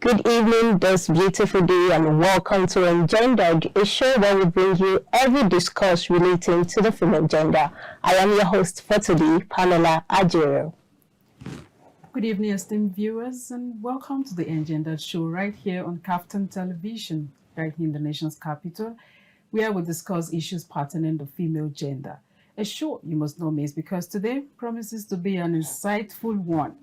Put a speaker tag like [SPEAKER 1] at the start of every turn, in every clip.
[SPEAKER 1] Good evening, this beautiful day, and welcome to Engendered, a show where we bring you every discourse relating to the female gender. I am your host for today, Pamela Ajero.
[SPEAKER 2] Good evening, esteemed viewers, and welcome to the Engendered show right here on Captain Television, right here in the nation's capital, where we discuss issues pertaining to female gender. A show you must not miss because today promises to be an insightful one.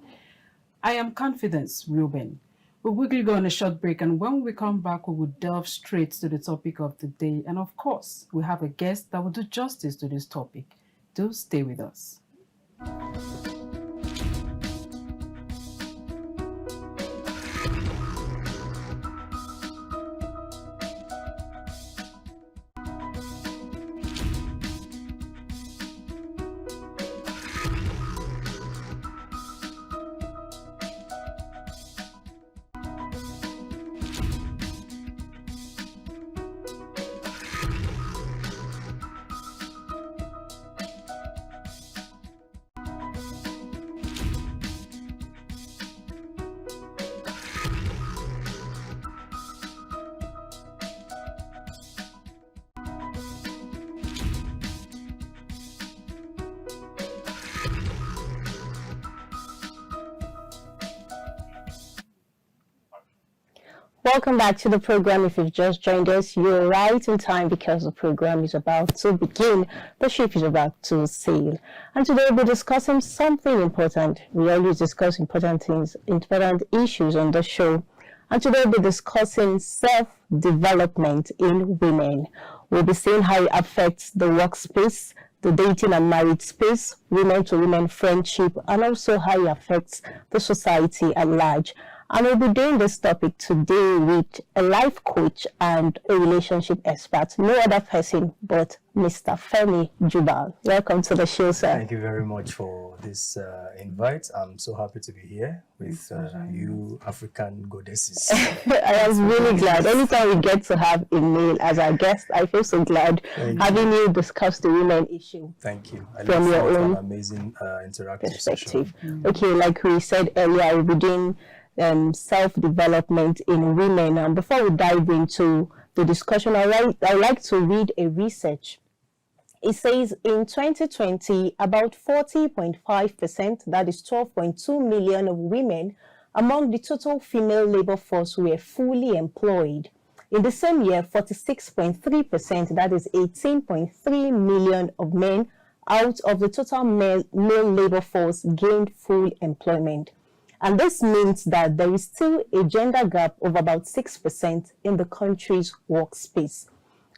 [SPEAKER 2] I am Confidence Ruben. We'll quickly go on a short break, and when we come back, we will delve straight to the topic of the day. And of course, we have a guest that will do justice to this topic. Do stay with us.
[SPEAKER 1] Welcome back to the program. If you've just joined us, you're right in time because the program is about to begin. The ship is about to sail. And today we'll be discussing something important. We always discuss important things, important issues on the show. And today we'll be discussing self-development in women. We'll be seeing how it affects the workspace, the dating and marriage space, women-to-women friendship, and also how it affects the society at large. And we'll be doing this topic today with a life coach and a relationship expert, no other person but Mr. Femi Jubal. Welcome to the show, sir.
[SPEAKER 3] Thank you very much for this invite. I'm so happy to be here with you African goddesses.
[SPEAKER 1] I am really glad. Anytime we get to have a male as our guest, I feel so glad having you discuss the women issue.
[SPEAKER 3] Thank you. I
[SPEAKER 1] from your own
[SPEAKER 3] an amazing interactive
[SPEAKER 1] perspective.
[SPEAKER 3] session.
[SPEAKER 1] Okay, like we said earlier, we'll be doing self-development in women. And before we dive into the discussion, I like to read a research. It says in 2020, about 40.5%, that is 12.2 million of women among the total female labor force were fully employed. In the same year, 46.3%, that is 18.3 million of men out of the total male labor force gained full employment. And this means that there is still a gender gap of about 6% in the country's workspace.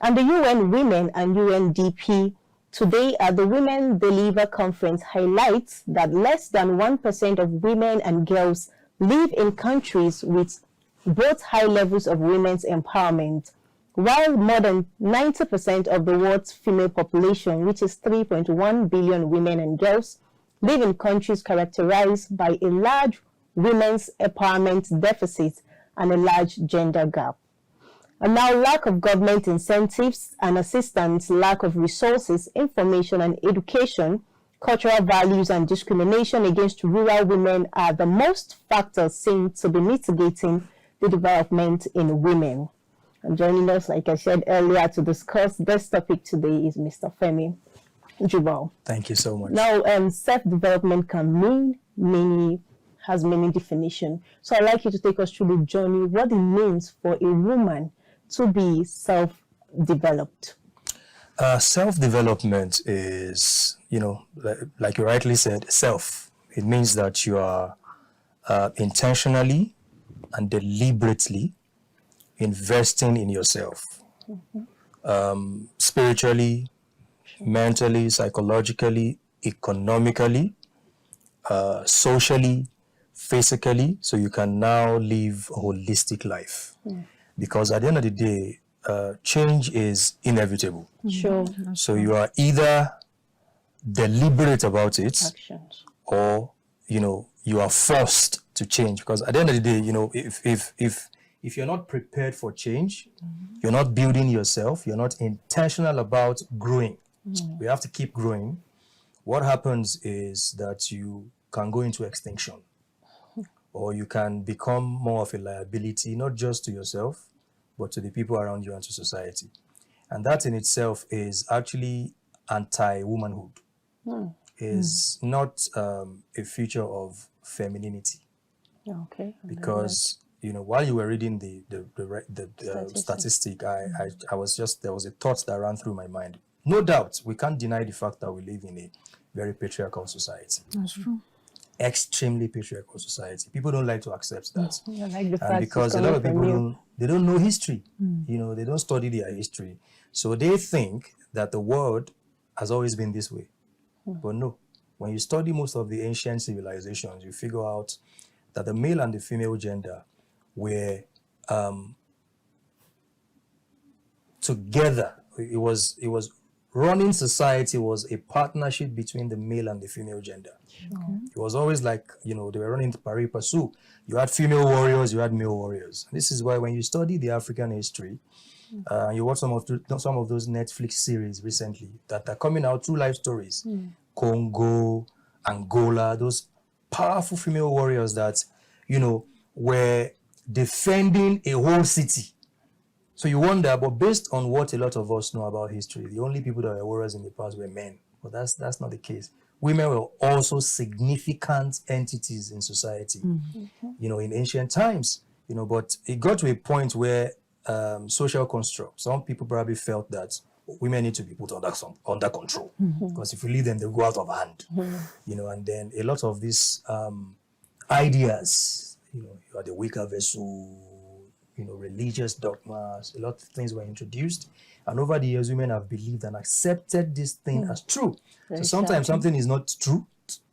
[SPEAKER 1] And the UN Women and UNDP today at the Women Deliver Conference highlights that less than 1% of women and girls live in countries with both high levels of women's empowerment, while more than 90% of the world's female population, which is 3.1 billion women and girls, live in countries characterized by a large women's empowerment deficit and a large gender gap. And now lack of government incentives and assistance, lack of resources, information and education, cultural values and discrimination against rural women are the most factors seen to be mitigating the development in women. And joining us, like I said earlier, to discuss this topic today is Mr. Femi Jubal.
[SPEAKER 3] Thank you so much.
[SPEAKER 1] Now, self-development can mean has many definitions. So I'd like you to take us through the journey, what it means for a woman to be self-developed.
[SPEAKER 3] Self-development is, like you rightly said, self. It means that you are intentionally and deliberately investing in yourself, spiritually, mentally, psychologically, economically, socially, physically, so you can now live a holistic life. Because at the end of the day, change is inevitable.
[SPEAKER 1] Sure.
[SPEAKER 3] So you are either deliberate about it,
[SPEAKER 1] Actions.
[SPEAKER 3] or you are forced to change. Because at the end of the day, if you're not prepared for change, you're not building yourself, you're not intentional about growing. We have to keep growing. What happens is that you can go into extinction. or you can become more of a liability, not just to yourself, but to the people around you and to society. And that in itself is actually anti-womanhood, is not a feature of femininity.
[SPEAKER 1] Okay.
[SPEAKER 3] Because while you were reading the statistic, I was just, there was a thought that ran through my mind. No doubt, we can't deny the fact that we live in a very patriarchal society.
[SPEAKER 2] That's true.
[SPEAKER 3] Extremely patriarchal society. People don't like to accept that.
[SPEAKER 1] I like the
[SPEAKER 3] And
[SPEAKER 1] fact
[SPEAKER 3] because
[SPEAKER 1] it's
[SPEAKER 3] a lot of
[SPEAKER 1] coming
[SPEAKER 3] people
[SPEAKER 1] from you.
[SPEAKER 3] don't know history. They don't study their history. So they think that the world has always been this way. But no. When you study most of the ancient civilizations, you figure out that the male and the female gender were together. It was running society was a partnership between the male and the female gender. It was always like, they were running pari passu. You had female warriors, you had male warriors. This is why when you study the African history, you watch some of those Netflix series recently that are coming out, true life stories, Congo, Angola, those powerful female warriors that, were defending a whole city. So you wonder, but based on what a lot of us know about history, the only people that were warriors in the past were men. But that's not the case. Women were also significant entities in society, in ancient times, but it got to a point where social construct, some people probably felt that women need to be put under control, because if you leave them, they'll go out of hand, and then a lot of these ideas, you are the weaker vessel, religious dogmas, a lot of things were introduced. And over the years, women have believed and accepted this thing as true. So sometimes something is not true,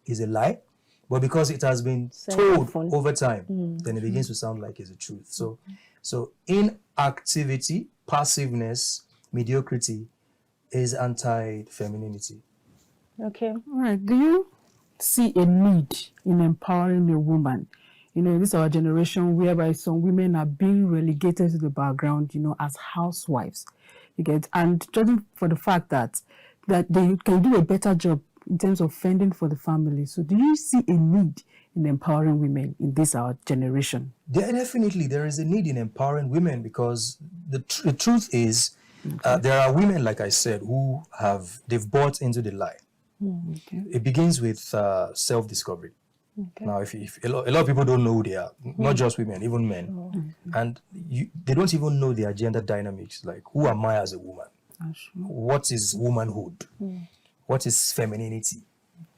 [SPEAKER 3] is a lie, but because it has been told over time, then it begins to sound like it's the truth. So inactivity, passiveness, mediocrity is anti-femininity.
[SPEAKER 1] Okay.
[SPEAKER 2] All right. Do you see a need in empowering a woman? This is our generation whereby some women are being relegated to the background, as housewives. You get, and judging for the fact that they can do a better job in terms of fending for the family. So do you see a need in empowering women in this our generation?
[SPEAKER 3] Definitely, there is a need in empowering women, because the truth is, there are women, like I said, who they've bought into the lie. It begins with self-discovery. Now, if a lot of people don't know who they are, not just women, even men, and they don't even know their gender dynamics. Like, who am I as a woman? What is womanhood? What is femininity?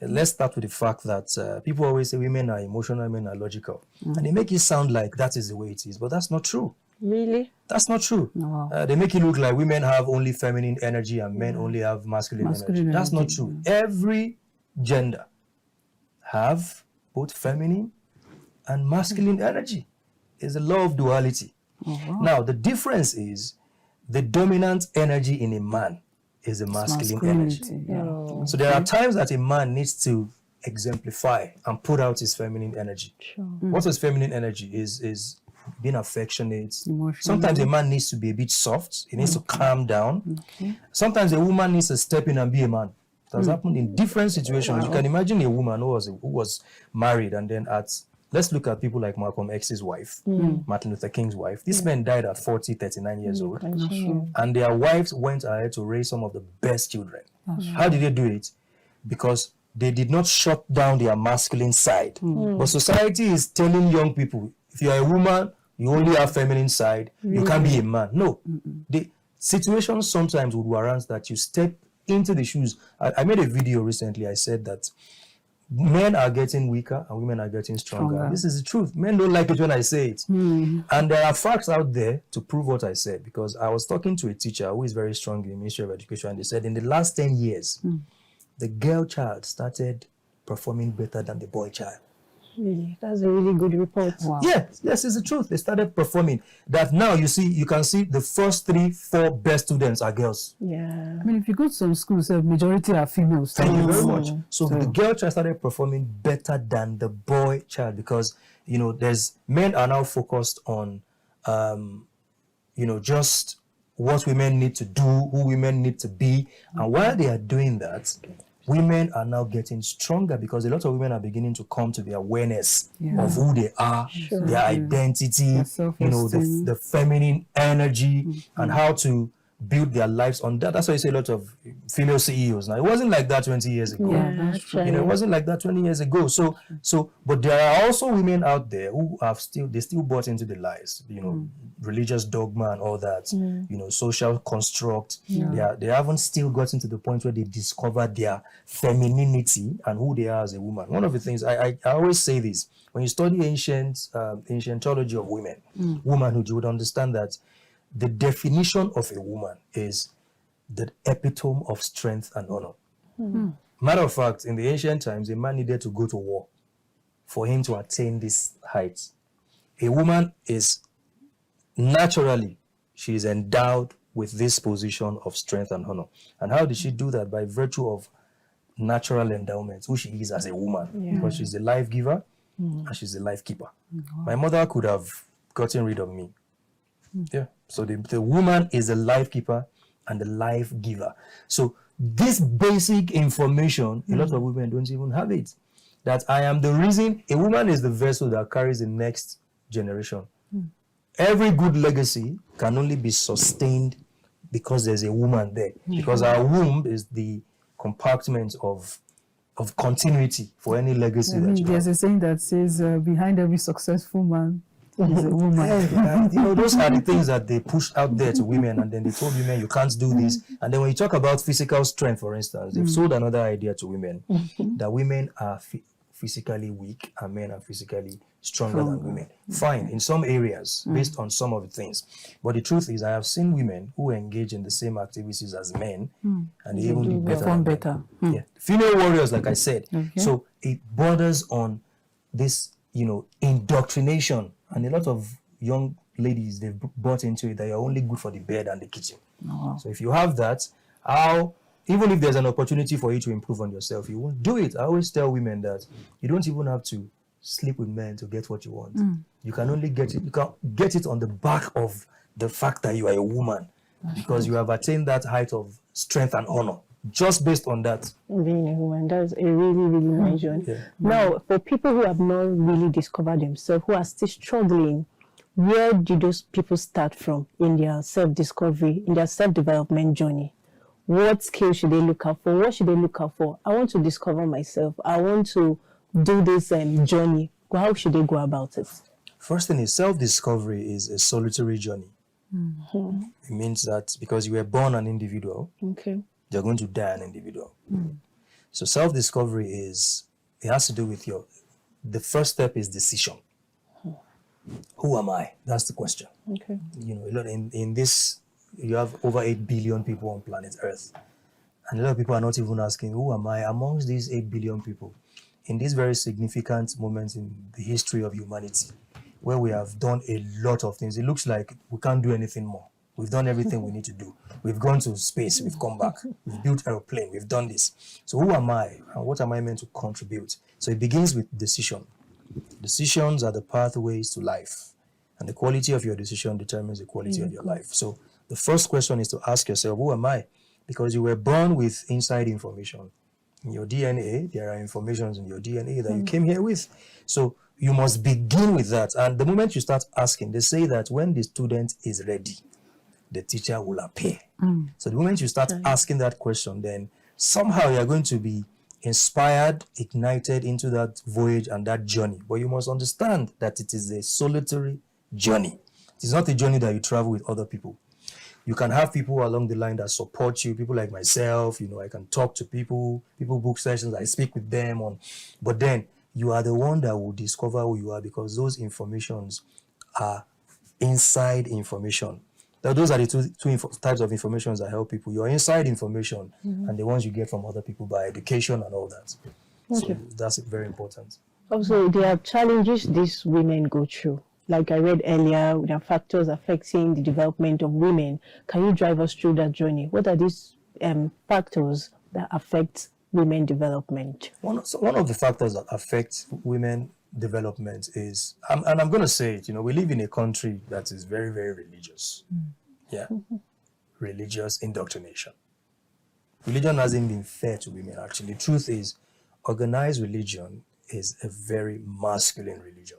[SPEAKER 3] Let's start with the fact that people always say women are emotional, men are logical, and they make it sound like that is the way it is, but that's not true.
[SPEAKER 1] Really?
[SPEAKER 3] That's not true. They make it look like women have only feminine energy and men only have masculine energy. That's not true. Every gender have both feminine and masculine energy. It's a law of duality. Now, the difference is the dominant energy in a man is a masculine energy. So there are times that a man needs to exemplify and put out his feminine energy. What is feminine energy? Is being affectionate. Sometimes a man needs to be a bit soft. He needs to calm down. Sometimes a woman needs to step in and be a man. It has happened in different situations. You can imagine a woman who was married, and then let's look at people like Malcolm X's wife, Martin Luther King's wife. These men died at 40, 39 years old. And their wives went ahead to raise some of the best children. How did they do it? Because they did not shut down their masculine side. But society is telling young people, if you are a woman, you only have feminine side, you can't be a man. No. The situations sometimes would warrant that you step into the shoes. I made a video recently. I said that men are getting weaker and women are getting stronger. This is the truth. Men don't like it when I say it. And there are facts out there to prove what I said, because I was talking to a teacher who is very strong in the Ministry of Education, and they said in the last 10 years, the girl child started performing better than the boy child.
[SPEAKER 1] Really? That's a really good report.
[SPEAKER 2] Wow.
[SPEAKER 3] Yes, it's the truth. They started performing. That now you can see the first 3-4 best students are girls.
[SPEAKER 1] Yeah.
[SPEAKER 2] I mean, if you go to some schools, the majority are females.
[SPEAKER 3] Thank you very much. So the girl child started performing better than the boy child, because there's men are now focused on just what women need to do, who women need to be, and while they are doing that, women are now getting stronger because a lot of women are beginning to come to the awareness
[SPEAKER 2] Yeah.
[SPEAKER 3] of who they are, their identity,
[SPEAKER 2] Their
[SPEAKER 3] you know,
[SPEAKER 2] self-esteem.
[SPEAKER 3] the feminine energy, and how to build their lives on that. That's why you see a lot of female CEOs now. It wasn't like that 20 years ago.
[SPEAKER 2] Yeah, that's true.
[SPEAKER 3] You know, it wasn't like that 20 years ago. But there are also women out there who have still bought into the lies, you know, religious dogma and all that, you know, social construct. They haven't still gotten to the point where they discover their femininity and who they are as a woman. One of the things I always say this, when you study ancientology of women, womanhood, you would understand that the definition of a woman is the epitome of strength and honor. Matter of fact, in the ancient times, a man needed to go to war for him to attain this height. A woman is naturally, she is endowed with this position of strength and honor. And how did she do that? By virtue of natural endowments, who she is as a woman, because she's a life giver and she's a life keeper. My mother could have gotten rid of me. Yeah. So the woman is a life keeper and the life giver. So this basic information, a lot of women don't even have it. That I am the reason. A woman is the vessel that carries the next generation. Every good legacy can only be sustained because there's a woman there. Because our womb is the compartment of continuity for any legacy.
[SPEAKER 2] There's a saying that says, behind every successful man is a woman.
[SPEAKER 3] You know, those are the things that they push out there to women, and then they told women you can't do this. And then when you talk about physical strength, for instance, they've sold another idea to women that women are physically weak and men are physically stronger than women. Fine, in some areas, based on some of the things. But the truth is, I have seen women who engage in the same activities as men, and they even do better.
[SPEAKER 2] Perform better.
[SPEAKER 3] Yeah. Female warriors, like I said. So it borders on this, you know, indoctrination. And a lot of young ladies, they've bought into it that you're only good for the bed and the kitchen. So if you have that, even if there's an opportunity for you to improve on yourself, you won't do it. I always tell women that you don't even have to sleep with men to get what you want. You can only get it, you can get it on the back of the fact that you are a woman, because you have attained that height of strength and honor. Just based on that.
[SPEAKER 1] Being a woman, that's a really, really nice journey. Now, for people who have not really discovered themselves, who are still struggling, where do those people start from in their self-discovery, in their self-development journey? What skills should they look out for? What should they look out for? I want to discover myself. I want to do this journey. How should they go about it?
[SPEAKER 3] First thing is, self-discovery is a solitary journey. It means that because you were born an individual, you're going to die an individual. So self-discovery it has to do with the first step is decision. Who am I? That's the question. You know, in this, you have over 8 billion people on planet Earth. And a lot of people are not even asking, who am I amongst these 8 billion people? In this very significant moment in the history of humanity, where we have done a lot of things, it looks like we can't do anything more. We've done everything we need to do. We've gone to space, we've come back, we've built airplane, we've done this. So who am I and what am I meant to contribute? So it begins with decision. Decisions are the pathways to life, and the quality of your decision determines the quality of your life. So the first question is to ask yourself, who am I? Because you were born with inside information. In your DNA, there are informations in your DNA that you came here with. So you must begin with that. And the moment you start asking, they say that when the student is ready, the teacher will appear. So the moment you start asking that question, then somehow you're going to be inspired, ignited into that voyage and that journey. But you must understand that it is a solitary journey. It is not a journey that you travel with other people. You can have people along the line that support you, people like myself, you know, I can talk to people book sessions, I speak with them but then you are the one that will discover who you are, because those informations are inside information. Now, those are the two types of information that help people. Your inside information and the ones you get from other people by education and all that. So that's very important.
[SPEAKER 1] Also, there are challenges these women go through. Like I read earlier, there are factors affecting the development of women. Can you drive us through that journey? What are these factors that affect women development? One
[SPEAKER 3] of the factors that affect women development is, and I'm going to say it, you know, we live in a country that is very, very religious. Religious indoctrination. religion hasn't been fair to women. Actually, the truth is, organized religion is a very masculine religion.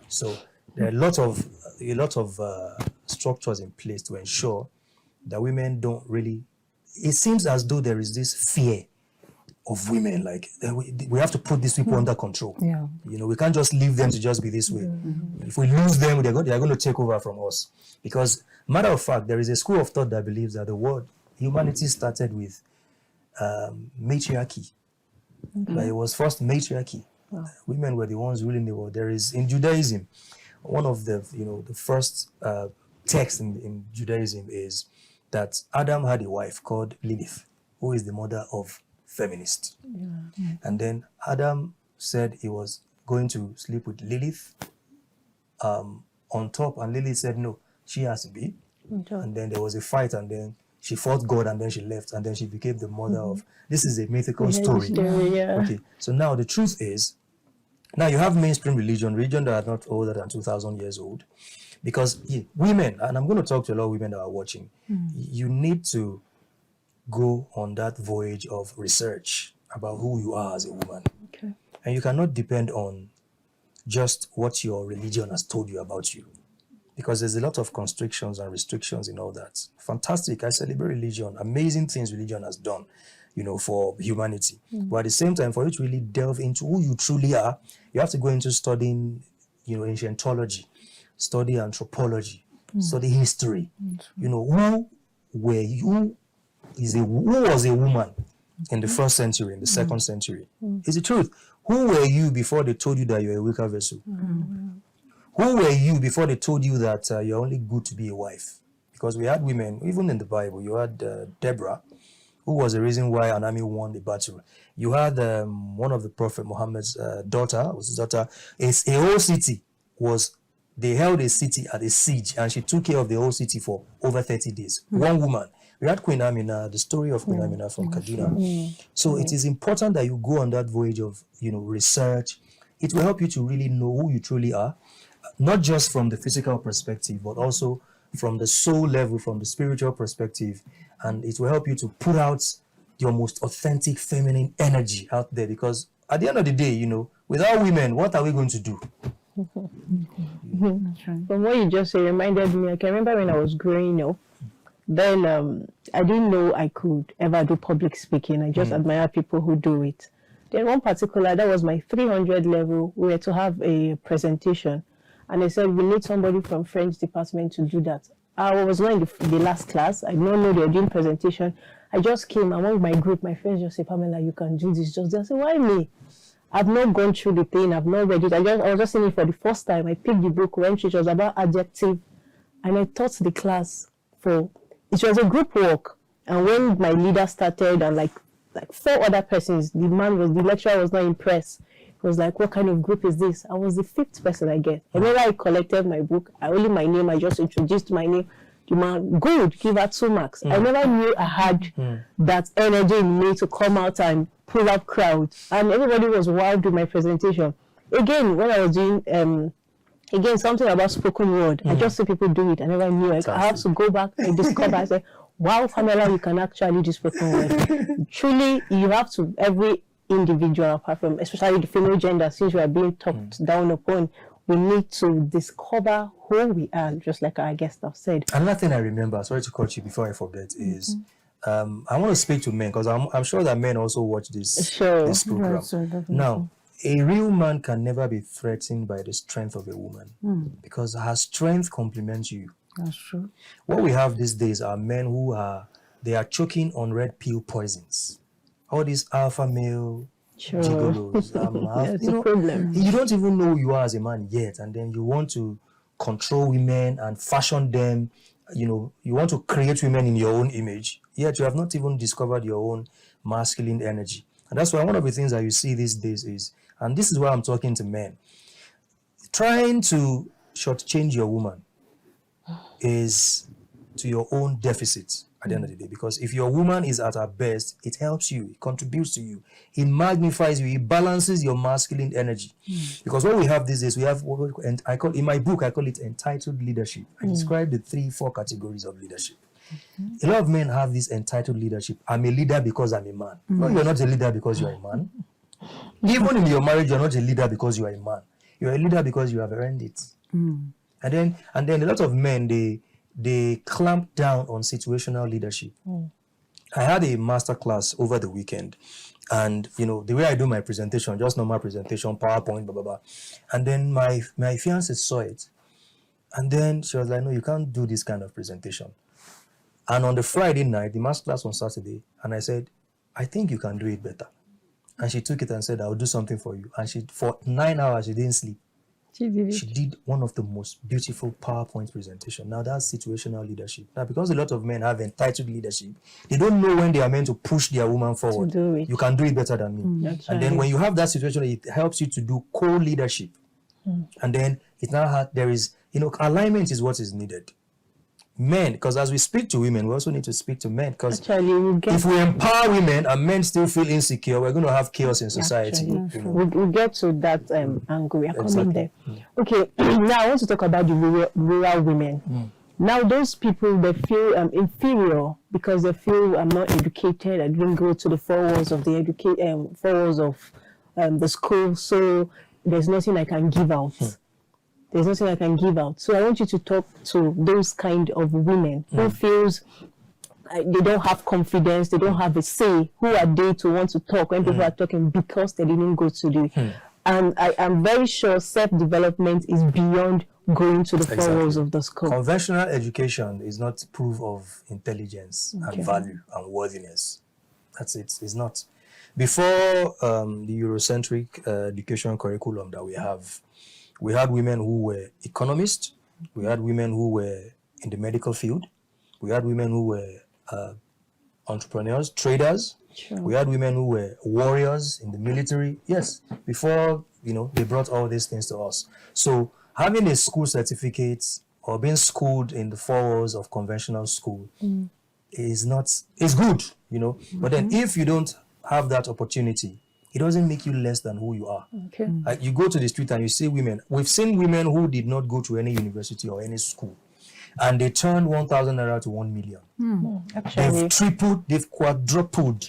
[SPEAKER 3] So there are a lot of structures in place to ensure that women don't really. It seems as though there is this fear of women, like we have to put these people under control.
[SPEAKER 2] Yeah.
[SPEAKER 3] We can't just leave them to just be this way. If we lose them, they are going to take over from us. Because, matter of fact, there is a school of thought that believes that the world, humanity started with matriarchy. Like it was first matriarchy. Women were the ones ruling the world. There is, in Judaism, one of the the first texts in Judaism is that Adam had a wife called Lilith, who is the mother of feminists. And then Adam said he was going to sleep with Lilith on top, and Lilith said no, she has to be. And then there was a fight, and then she fought God, and then she left, and then she became the mother of. This is a mythical story. Okay, so now the truth is, now you have mainstream religion that are not older than 2,000 years old, because women, and I'm going to talk to a lot of women that are watching, you need to go on that voyage of research about who you are as a woman.
[SPEAKER 1] Okay.
[SPEAKER 3] And you cannot depend on just what your religion has told you about you, because there's a lot of constrictions and restrictions in all that. Fantastic. I celebrate religion, amazing things religion has done, for humanity. But at the same time, for you to really delve into who you truly are, you have to go into studying, ancientology, study anthropology, study history. Who was a woman in the first century, in the second century? It's the truth. Who were you before they told you that you're a weaker vessel? Who were you before they told you that you're only good to be a wife? Because we had women, even in the Bible, you had Deborah, who was the reason why an army won the battle. You had one of the Prophet Muhammad's daughter, a whole city they held a city at a siege, and she took care of the whole city for over 30 days. One woman. We had Queen Amina, the story of Queen Amina from Kaduna. So it is important that you go on that voyage of, research. It will help you to really know who you truly are, not just from the physical perspective, but also from the soul level, from the spiritual perspective. And it will help you to put out your most authentic feminine energy out there, because at the end of the day, without women, what are we going to do?
[SPEAKER 1] From what you just said reminded me, I can remember when I was growing up, then I didn't know I could ever do public speaking. I just admire people who do it. Then one particular, that was my 300 level, we were to have a presentation, and they said we need somebody from French department to do that. I was not in the last class. I did not know they were doing presentation. I just came among my group. My friends just said, Pamela, you can do this. Just I said, why me? I've not gone through the thing. I've not read it. I was just seeing it for the first time. I picked the book, went through. It was about adjective, and I taught the class it was a group work. And when my leader started, and like 4 other persons, the lecturer was not impressed. He was like, what kind of group is this? I was the 5th person I get. And when I collected my book, only my name, I just introduced my name. The man, good, give her 2 marks. I never knew I had that energy in me to come out and pull up crowds. And everybody was wild with my presentation. Again, when I was doing something about spoken word, I just see people do it. I never knew. I have to go back and discover. I said, wow, Pamela, you can actually do spoken word. Truly, you have to, every individual, apart from, especially the female gender, since we are being talked down upon, we need to discover who we are, just like our guest have said.
[SPEAKER 3] Another thing I remember, sorry to cut you before I forget, is I want to speak to men, because I'm sure that men also watch this program. Now, a real man can never be threatened by the strength of a woman, because her strength complements you.
[SPEAKER 2] That's true.
[SPEAKER 3] What we have these days are men who are choking on red pill poisons. All these alpha male gigolos.
[SPEAKER 1] It's a problem.
[SPEAKER 3] You don't even know who you are as a man yet, and then you want to control women and fashion them. You want to create women in your own image, yet you have not even discovered your own masculine energy. And that's why one of the things that you see these days is, and this is why I'm talking to men, trying to shortchange your woman is to your own deficit at the end of the day. Because if your woman is at her best, it helps you, it contributes to you, it magnifies you, it balances your masculine energy. Because what we have these days, we have, and in my book, I call it entitled leadership. I describe the 3-4 categories of leadership. A lot of men have this entitled leadership. I'm a leader because I'm a man. No, you're not a leader because you're a man. Even in your marriage, you're not a leader because you are a man. You're a leader because you have earned it. And then a lot of men, they clamp down on situational leadership. I had a master class over the weekend, and the way I do my presentation, just normal presentation, PowerPoint, blah blah blah. And then my fiancée saw it, and then she was like, "No, you can't do this kind of presentation." And on the Friday night, the master class on Saturday, and I said, "I think you can do it better." And she took it and said, "I'll do something for you." And for 9 hours, she didn't sleep. She did one of the most beautiful PowerPoint presentation. Now that's situational leadership. Now, because a lot of men have entitled leadership, they don't know when they are meant to push their woman forward. You can do it better than me. Then when you have that situation, it helps you to do co-leadership. And then it now there is, alignment is what is needed. Men, because as we speak to women, we also need to speak to men. Because if we empower women and men still feel insecure, we're going to have chaos in society.
[SPEAKER 1] We'll get to that angle. We are coming there. Okay, now I want to talk about the rural women. Now those people, they feel inferior because they feel I'm not educated. I didn't go to the four walls of the the school, so there's nothing I can give out. There's nothing I can give out. So I want you to talk to those kind of women who feels they don't have confidence, they don't have a say. Who are they to want to talk when people are talking because they didn't go to the... And I'm very sure self-development is beyond going to the four walls of the school.
[SPEAKER 3] Conventional education is not proof of intelligence and value and worthiness. That's it. It's not. Before the Eurocentric education curriculum that we had women who were economists, we had women who were in the medical field, we had women who were entrepreneurs, traders, we had women who were warriors in the military. Yes, before, they brought all these things to us. So having a school certificate or being schooled in the four walls of conventional school is good, but then if you don't have that opportunity, it doesn't make you less than who you are. You go to the street and you see women. We've seen women who did not go to any university or any school, and they turned 1,000 naira to 1 million. They've tripled, they've quadrupled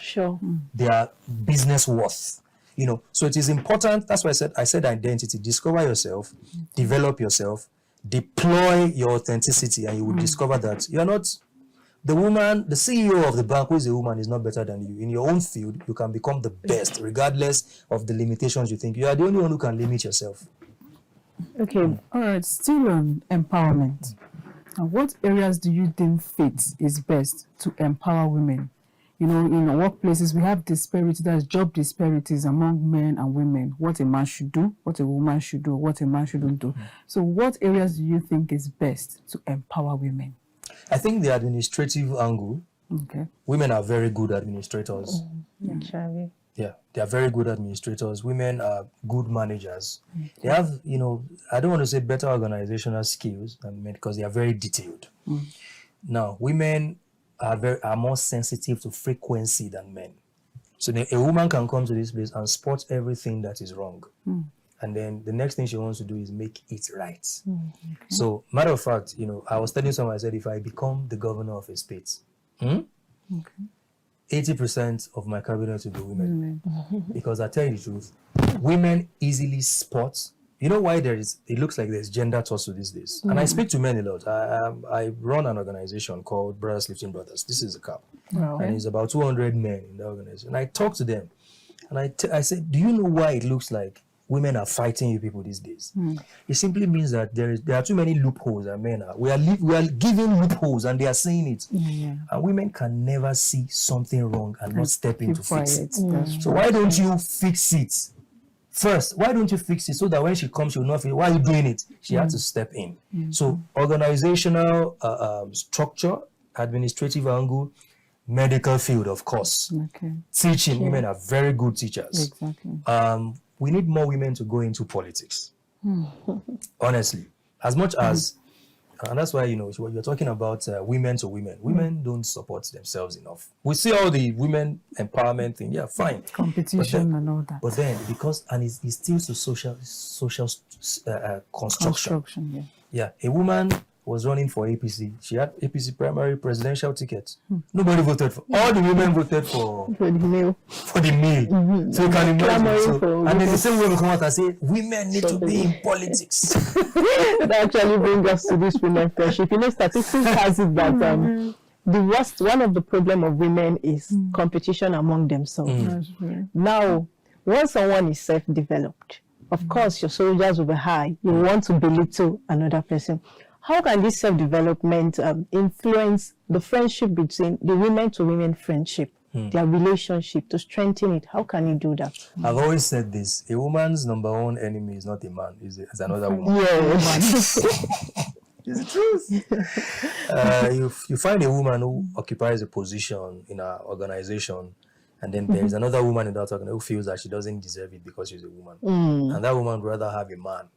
[SPEAKER 3] their business worth. So it is important. That's why I said identity. Discover yourself, develop yourself, deploy your authenticity, and you will discover that you're not the woman, the CEO of the bank who is a woman is not better than you. In your own field, you can become the best, regardless of the limitations you think. You are the only one who can limit yourself.
[SPEAKER 2] Okay, all right. Still on empowerment. And what areas do you think fit is best to empower women? In workplaces, we have disparity, that's job disparities among men and women. What a man should do, what a woman should do, what a man shouldn't do. So what areas do you think is best to empower women?
[SPEAKER 3] I think the administrative angle, women are very good administrators.
[SPEAKER 1] Actually.
[SPEAKER 3] Yeah, they are very good administrators. Women are good managers. They have, I don't want to say better organizational skills than men because they are very detailed. Now, women are more sensitive to frequency than men. So a woman can come to this place and spot everything that is wrong. And then the next thing she wants to do is make it right. So, matter of fact, I was telling someone, I said, if I become the governor of a state, 80% of my cabinet will be women. Because I tell you the truth, women easily spot. You know why it looks like there's gender tussle these days. And I speak to men a lot. I run an organization called Brothers Lifting Brothers. This is a CAP. And it's about 200 men in the organization. And I talk to them. And I said, do you know why it looks like women are fighting you people these days? It simply means that there are too many loopholes that men are. We are giving loopholes and they are saying it. And women can never see something wrong and not step in to fix it. So why don't you fix it first? Why don't you fix it so that when she comes, she will not feel, why are you doing it? She has to step in. So organizational structure, administrative angle, medical field, of course. Teaching, women are very good teachers. We need more women to go into politics. Honestly, as much as, and that's why, you're talking about women to women. Women don't support themselves enough. We see all the women empowerment thing. Yeah, fine.
[SPEAKER 2] Competition and all that.
[SPEAKER 3] But then, and it's still to social construction. Yeah, a woman was running for APC. She had APC primary presidential ticket. Nobody voted for. All the women voted for
[SPEAKER 1] For the male.
[SPEAKER 3] the meal. So you can imagine. So, and then the same women come out and say, women need to be in politics.
[SPEAKER 1] That actually brings us to this women friendship. You know, statistics has it that one of the problem of women is competition among themselves. Now, once someone is self-developed, of course your soldiers will be high. You want to belittle another person. How can this self-development influence the friendship between the women to women friendship, their relationship, to strengthen it? How can you do that?
[SPEAKER 3] I've always said this: a woman's number one enemy is not a man; it's another woman.
[SPEAKER 1] Yes.
[SPEAKER 3] It's the truth. You find a woman who occupies a position in an organization, and then there is another woman in that organization who feels that she doesn't deserve it because she's a woman, and that woman would rather have a man.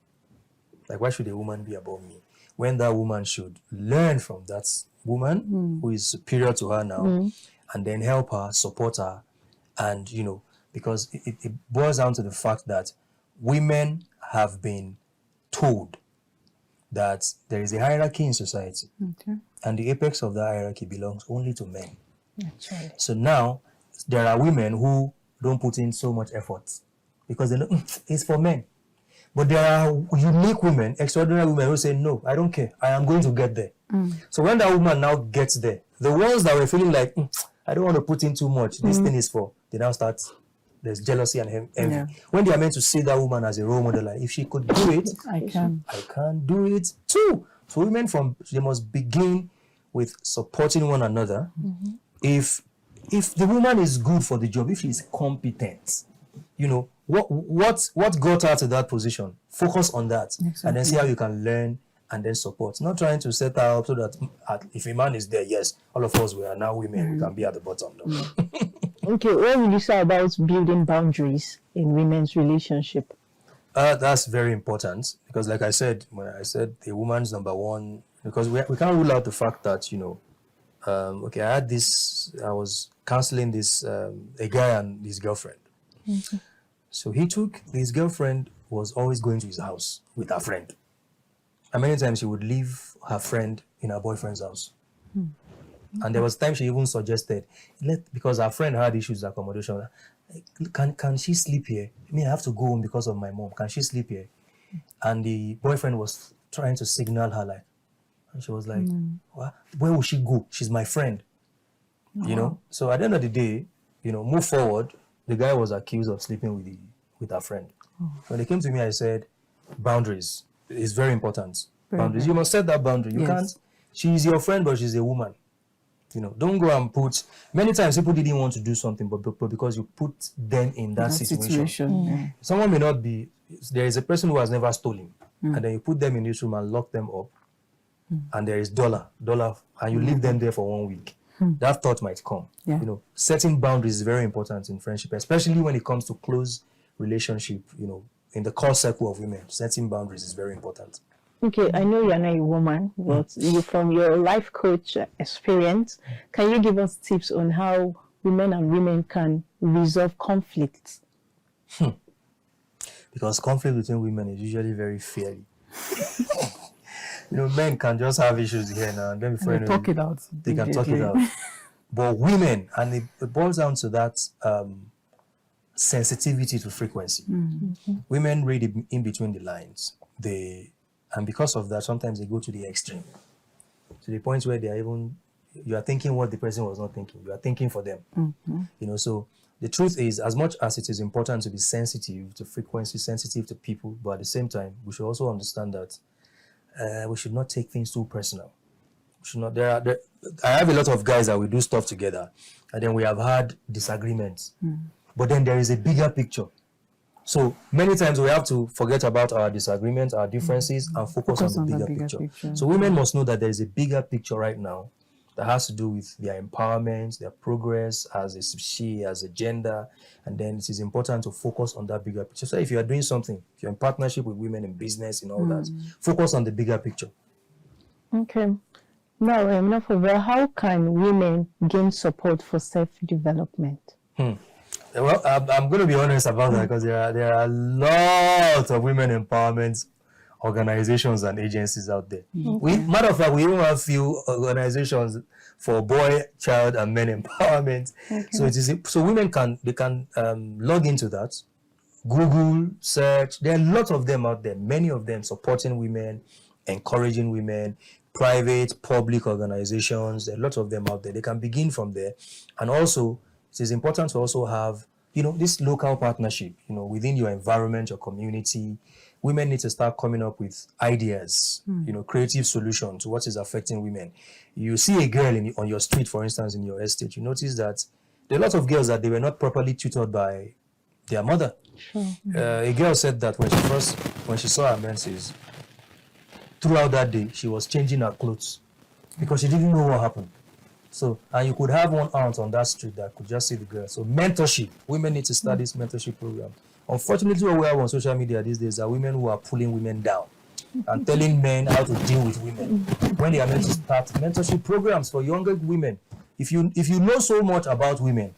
[SPEAKER 3] Like, why should a woman be above me? When that woman should learn from that woman who is superior to her now, and then help her, support her, and because it boils down to the fact that women have been told that there is a hierarchy in society, and the apex of that hierarchy belongs only to men.
[SPEAKER 1] Actually.
[SPEAKER 3] So now there are women who don't put in so much effort because they know it's for men. But there are unique women, extraordinary women who say, no, I don't care. I am going to get there. So when that woman now gets there, the ones that were feeling like, I don't want to put in too much, this thing is for, they now start, there's jealousy and envy.
[SPEAKER 2] Yeah.
[SPEAKER 3] When they are meant to see that woman as a role model, like, if she could do it,
[SPEAKER 2] I can
[SPEAKER 3] do it too. So women, they must begin with supporting one another. If the woman is good for the job, if she is competent, what got her to that position? Focus on that, and then see how you can learn and then support. Not trying to set her up so that if a man is there, yes, all of us we are now women, we can be at the bottom. No.
[SPEAKER 1] Okay, what will you say about building boundaries in women's relationship?
[SPEAKER 3] That's very important because, like I said, when I said the woman's number one, because we can't rule out the fact that I was counseling this a guy and his girlfriend. So his girlfriend was always going to his house with her friend. And many times she would leave her friend in her boyfriend's house. And there was time she even suggested, because her friend had issues with accommodation, can she sleep here? I mean, I have to go home because of my mom. Can she sleep here? And the boyfriend was trying to signal her, like, and she was like, where will she go? She's my friend. So at the end of the day, move forward. The guy was accused of sleeping with her friend. When they came to me, I said, boundaries is very important. Boundaries. You must set that boundary. You can't. She's your friend, but she's a woman. Don't go and put. Many times people didn't want to do something, but because you put them in that situation. Someone may not be. There is a person who has never stolen, and then you put them in this room and lock them up, and there is dollar, and you leave them there for 1 week. That thought might come. Setting boundaries is very important in friendship, especially when it comes to close relationship. In the core circle of women, setting boundaries is very important.
[SPEAKER 1] Okay, I know you're not a woman, but from your life coach experience, can you give us tips on how women can resolve conflicts?
[SPEAKER 3] Because conflict between women is usually very fiery. Men can just have issues here now and then before
[SPEAKER 2] talk it out.
[SPEAKER 3] They can talk it out. But women, and it boils down to that sensitivity to frequency. Women read in between the lines. And because of that, sometimes they go to the extreme. To the point where you are thinking what the person was not thinking. You are thinking for them. So the truth is, as much as it is important to be sensitive to frequency, sensitive to people, but at the same time, we should also understand that we should not take things too personal. We should not. I have a lot of guys that we do stuff together, and then we have had disagreements. But then there is a bigger picture. So many times we have to forget about our disagreements, our differences, and focus on the bigger picture. So women must know that there is a bigger picture right now that has to do with their empowerment, their progress as a gender, and then it is important to focus on that bigger picture. So if you are doing something, if you're in partnership with women in business and all that, focus on the bigger picture.
[SPEAKER 1] Okay. Now, how can women gain support for self-development?
[SPEAKER 3] Well, I'm going to be honest about that because there are a lot of women empowerment organizations and agencies out there. Matter of fact, we even have few organizations for boy, child, and men empowerment. So women can log into that, Google search. There are lots of them out there. Many of them supporting women, encouraging women, private, public organizations. There are lots of them out there. They can begin from there, and also it is important to also have this local partnership. Within your environment, your community. Women need to start coming up with ideas, creative solutions to what is affecting women. You see a girl on your street, for instance, in your estate, you notice that there are lots of girls that they were not properly tutored by their mother. A girl said that when she saw her menses, throughout that day, she was changing her clothes because she didn't know what happened. So, and you could have one aunt on that street that could just see the girl. So mentorship, women need to start this mentorship program. Unfortunately, what we have on social media these days are women who are pulling women down and telling men how to deal with women when they are meant to start mentorship programs for younger women. If you know so much about women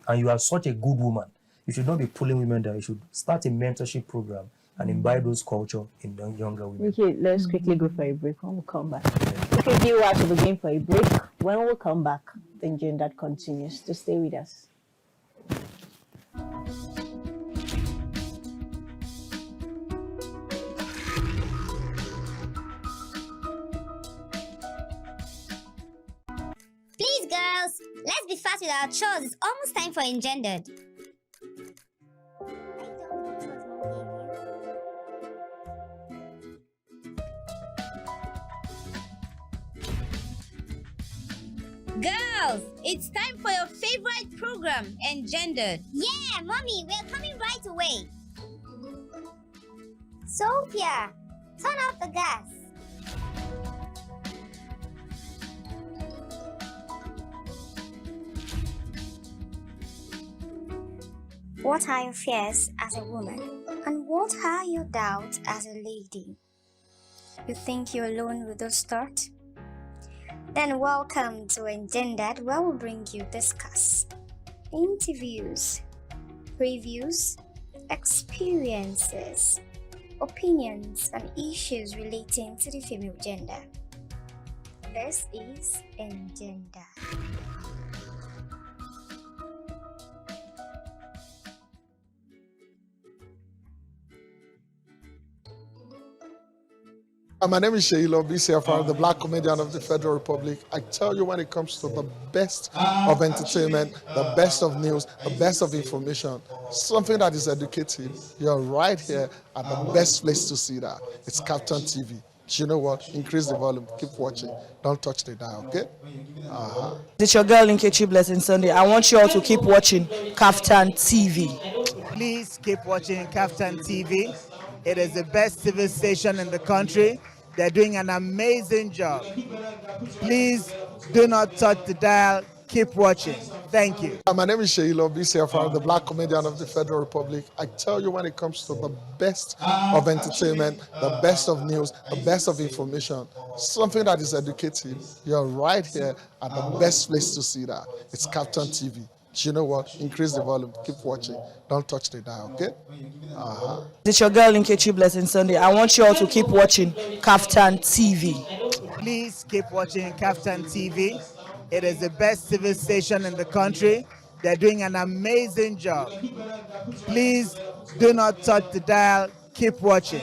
[SPEAKER 3] and you are such a good woman, you should not be pulling women down. You should start a mentorship program and imbibe those culture in younger women.
[SPEAKER 1] Okay, let's quickly go for a break. When we come back, okay, viewers, we'll begin for a break. When we come back, the agenda continues. To stay with us.
[SPEAKER 4] Please, girls, let's be fast with our chores. It's almost time for Engendered. Girls, it's time for your favorite program, Engendered. Yeah, Mommy, we're coming right away. Sophia, turn off the gas. What are your fears as a woman? And what are your doubts as a lady? You think you're alone with those thoughts? Then welcome to Engendered, where we'll bring you discuss, interviews, previews, experiences, opinions, and issues relating to the female gender. This is Engendered.
[SPEAKER 5] My name is Sheila BCFR, the Black Comedian of the Federal Republic. I tell you, when it comes to the best of entertainment, the best of news, the best of information, something that is educative, you're right here at the best place to see that. It's Captain TV. You know what? Increase the volume. Keep watching. Don't touch the dial, okay?
[SPEAKER 6] It's your girl Nkechi Blessing Sunday. I want you all to keep watching Kaftan TV.
[SPEAKER 7] Please keep watching Kaftan TV. It is the best TV station in the country. They're doing an amazing job. Please do not touch the dial. Keep watching. Thank you.
[SPEAKER 5] My name is Sheila BCFR, the Black Comedian of the Federal Republic. I tell you, when it comes to the best of entertainment, the best of news, the best of information, something that is educative, you're right here at the best place to see that. It's Captain TV. You know what? Increase the volume. Keep watching. Don't touch the dial, okay?
[SPEAKER 6] It's your girl Nkechi Blessing Sunday. I want you all to keep watching Kaftan TV.
[SPEAKER 7] Please keep watching Kaftan TV. It is the best TV station in the country. They're doing an amazing job. Please do not touch the dial. Keep watching.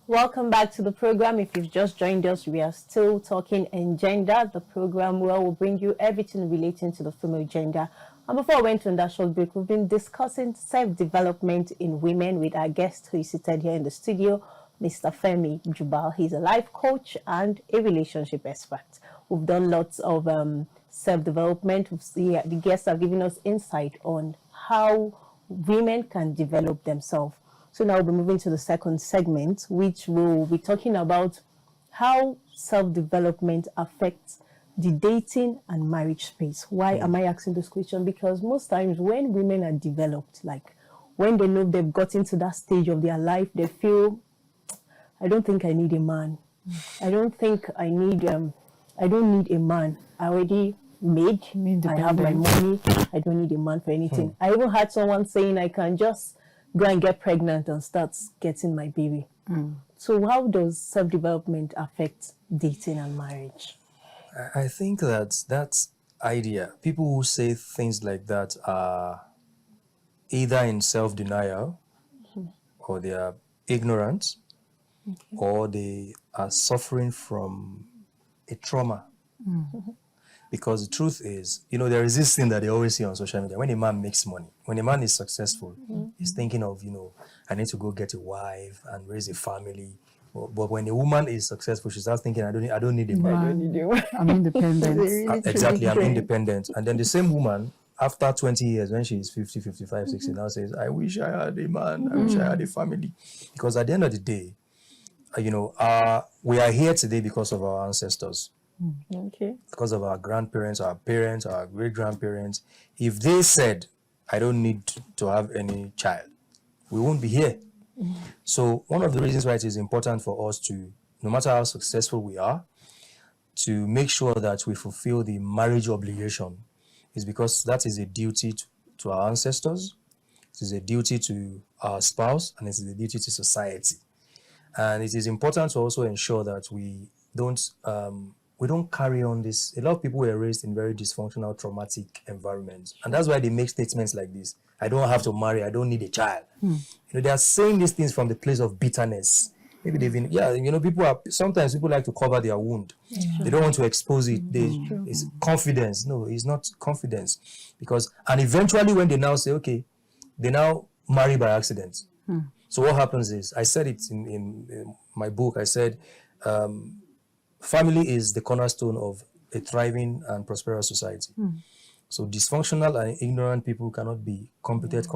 [SPEAKER 1] Welcome back to the program. If you've just joined us, we are still talking Engendered, the program where we'll bring you everything relating to the female gender. And before I went on that short break, we've been discussing self-development in women with our guest who is seated here in the studio, Mr. Femi Jubal. He's a life coach and a relationship expert. We've done lots of self-development. The guests have given us insight on how women can develop themselves. So now we'll be moving to the second segment, which will be talking about how self-development affects the dating and marriage space. Why am I asking this question? Because most times when women are developed, like when they know they've gotten to that stage of their life, they feel, I don't think I need a man. I don't think I need I don't need a man. I already made. I have my money. I don't need a man for anything. I even had someone saying I can just go and get pregnant and start getting my baby. So how does self-development affect dating and marriage?
[SPEAKER 3] I think that idea, people who say things like that are either in self-denial, or they are ignorant, or they are suffering from a trauma. Because the truth is, there is this thing that they always see on social media. When a man makes money, when a man is successful, he's thinking of, I need to go get a wife and raise a family. But when a woman is successful, she starts thinking, I don't need a man.
[SPEAKER 2] I'm independent.
[SPEAKER 3] Exactly, I'm independent. And then the same woman, after 20 years, when she's 50, 55, 60, now says, I wish I had a man, I wish I had a family. Because at the end of the day, we are here today because of our ancestors.
[SPEAKER 1] Okay.
[SPEAKER 3] Because of our grandparents, our parents, our great-grandparents. If they said, I don't need to have any child, we won't be here. So one of the reasons why it is important for us to, no matter how successful we are, to make sure that we fulfill the marriage obligation is because that is a duty to our ancestors, it is a duty to our spouse, and it is a duty to society. And it is important to also ensure that we don't carry on this. A lot of people were raised in very dysfunctional, traumatic environments. And that's why they make statements like this. I don't have to marry. I don't need a child. They are saying these things from the place of bitterness. Maybe they've been, sometimes people like to cover their wound. They don't want to expose it. It's confidence. No, it's not confidence. And eventually when they now say, okay, they now marry by accident. So what happens is, I said it in my book, I said, family is the cornerstone of a thriving and prosperous society. So dysfunctional and ignorant people cannot be competent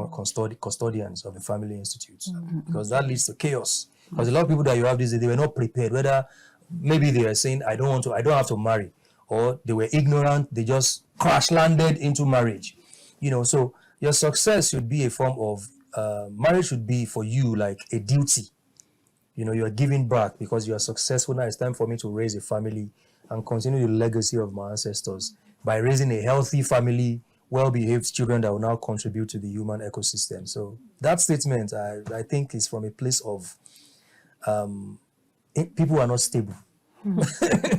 [SPEAKER 3] custodians of the family institutes, because that leads to chaos. Because a lot of people that you have these days, they were not prepared. Whether maybe they are saying, I don't have to marry, or they were ignorant, they just crash landed into marriage. So your success should be a form of marriage should be for you like a duty. You are giving back because you are successful. Now it's time for me to raise a family and continue the legacy of my ancestors by raising a healthy family, well-behaved children that will now contribute to the human ecosystem. So that statement, I think, is from a place of people are not stable.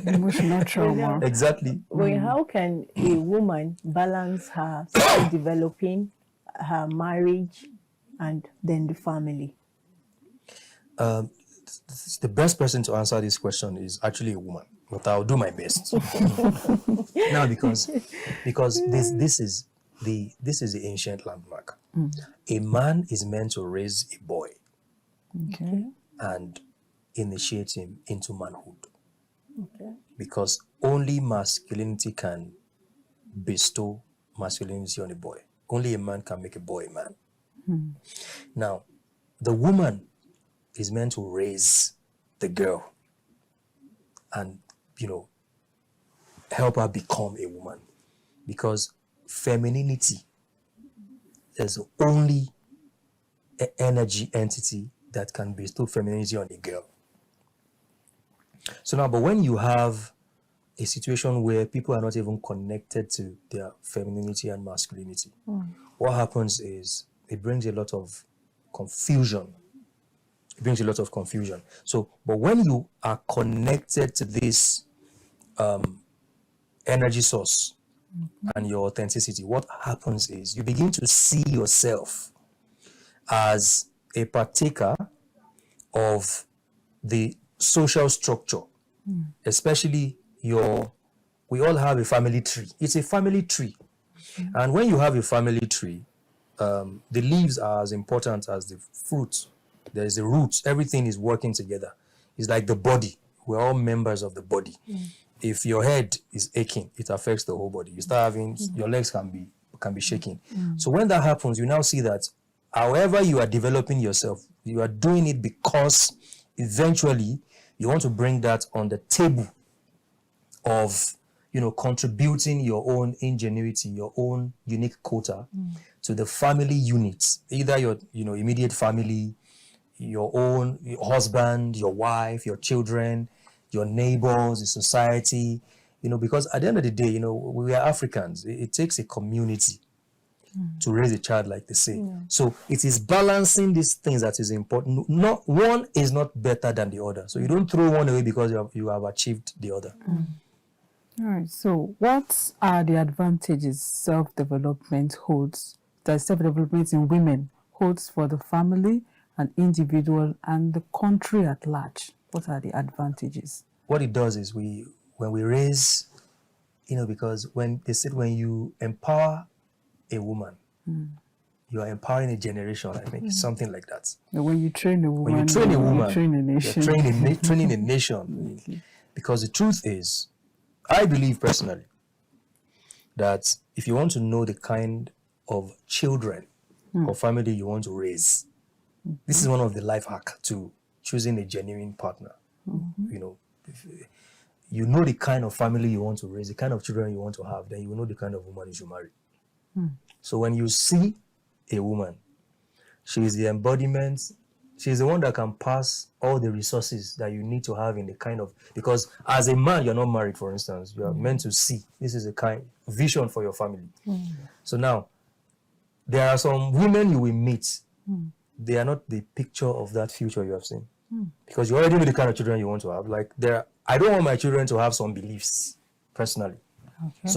[SPEAKER 2] Emotional trauma.
[SPEAKER 3] Exactly.
[SPEAKER 1] Well, how can a woman balance her self-developing, her marriage, and then the family?
[SPEAKER 3] The best person to answer this question is actually a woman, but I'll do my best. Now, because this is the ancient landmark. A man is meant to raise a boy, and initiate him into manhood. Because only masculinity can bestow masculinity on a boy. Only a man can make a boy a man. Now, the woman is meant to raise the girl and, help her become a woman. Because femininity is the only energy entity that can bestow femininity on a girl. So now, but when you have a situation where people are not even connected to their femininity and masculinity, what happens is it brings a lot of confusion. It brings a lot of confusion. So, but when you are connected to this energy source and your authenticity, what happens is you begin to see yourself as a partaker of the social structure, especially we all have a family tree. It's a family tree. And when you have a family tree, the leaves are as important as the fruit. There is the roots. Everything is working together. It's like the body. We're all members of the body. If your head is aching, it affects the whole body. You start having, your legs can be shaking. So when that happens, you now see that however you are developing yourself, you are doing it because eventually you want to bring that on the table of, contributing your own ingenuity, your own unique quota to the family units, either your, immediate family, your husband, your wife, your children, your neighbors, the society, because at the end of the day, we are Africans. It takes a community to raise a child, like they say. So it is balancing these things that is important. Not one is not better than the other. So you don't throw one away because you have achieved the other.
[SPEAKER 2] All right. So what are the advantages self-development holds, that self-development in women holds for the family, an individual, and the country at large? What are the advantages?
[SPEAKER 3] What it does is when we raise, because when they said when you empower a woman, you are empowering a generation, I think, something like that.
[SPEAKER 2] When you train a woman,
[SPEAKER 3] When you train a woman,
[SPEAKER 2] you train a nation.
[SPEAKER 3] you're training a nation. Because the truth is, I believe personally that if you want to know the kind of children or family you want to raise, this is one of the life hack to choosing a genuine partner. If you know the kind of family you want to raise, the kind of children you want to have, then you know the kind of woman you should marry. So when you see a woman, she is the embodiment, she's the one that can pass all the resources that you need to have in the kind of, because as a man, you're not married, for instance, you are meant to see, this is a kind of vision for your family. So now, there are some women you will meet, they are not the picture of that future you have seen. Because you already know the kind of children you want to have. Like I don't want my children to have some beliefs, personally.
[SPEAKER 2] Okay.